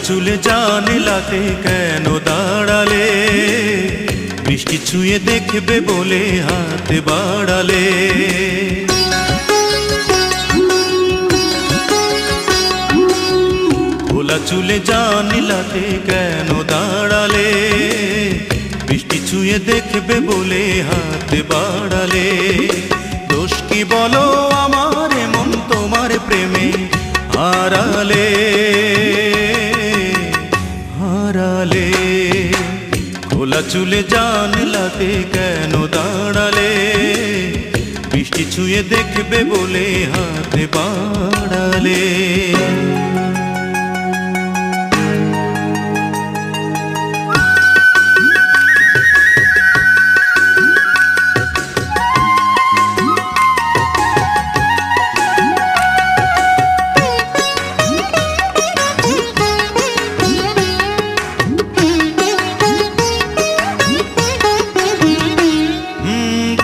চুলে জানলাতে কেন দাঁড়ালে? বৃষ্টি ছুঁয়ে দেখবে বলে হাত বাড়ালে। খোলা চুলে জানলাতে কেন দাঁড়ালে? বৃষ্টি ছুঁয়ে দেখবে বলে হাত বাড়ালে। দোষ কি বলো আমার মন তোমার প্রেমে হারালে হারালে। খোলা চুলে জানলাতে কেন দাঁড়ালে? বৃষ্টি ছুঁয়ে দেখবে বলে হাত বাড়ালে।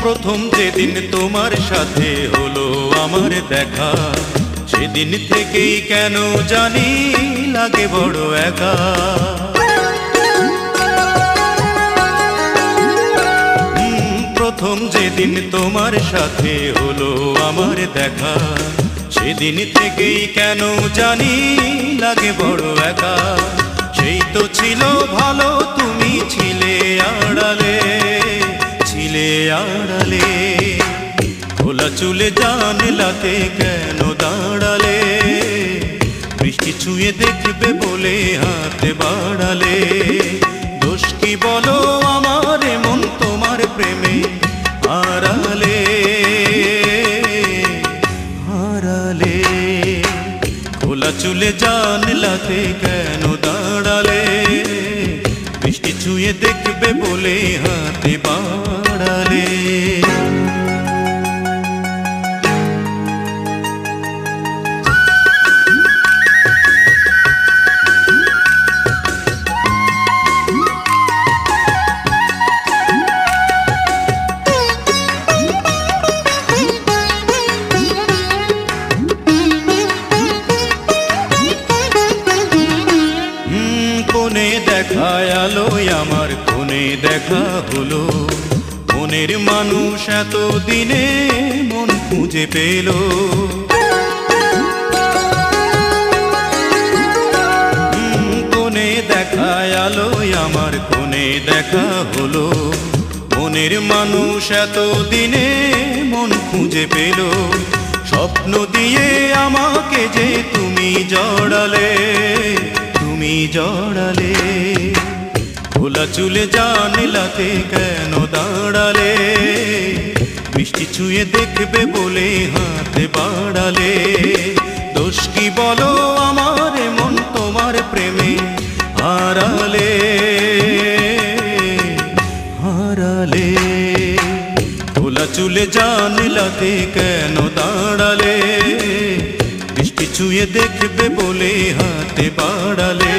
প্রথম যেদিন তোমার সাথে হলো আমার দেখা, সেদিন থেকেই কেন জানি লাগে বড় একা। প্রথম যেদিন তোমার সাথে হলো আমার দেখা, সেদিন থেকেই কেন জানি লাগে বড় একা। সেই তো ছিল ভালো, তুমি ছিলে আড়ালে ছিলে আড়ালে। খোলা চুলে জানলাতে কেন দাঁড়ালে? বৃষ্টি ছুঁয়ে দেখবে বলে হাত বাড়ালে। দোষ কি বলো আমার মন তোমার প্রেমে হারালে হারালে। খোলা চুলে জানলাতে কেন দাঁড়ালে? বৃষ্টি ছুঁয়ে দেখবে বলে হাত বাড়ালে। কোনে দেখা আলো আমার, কোনে দেখা হলো। মনের মানুষ এত দিনে মন খুঁজে পেল। কোনে দেখা আলো আমার, কোনে দেখা হলো। মনের মানুষ এত দিনে মন খুঁজে পেল। স্বপ্ন দিয়ে আমাকে যে তুমি জড়ালে তুমি জড়ালে। খোলা চুলে জানলাতে কেন দাঁড়ালে? বৃষ্টি ছুঁয়ে দেখবে বলে হাত বাড়ালে। দোষ কি বলো আমার মন তোমার প্রেমে হারালে হারালে। খোলা চুলে জানলাতে কেন দাঁড়ালে? বৃষ্টি ছুঁয়ে দেখবে বলে হাতে বাড়ালে।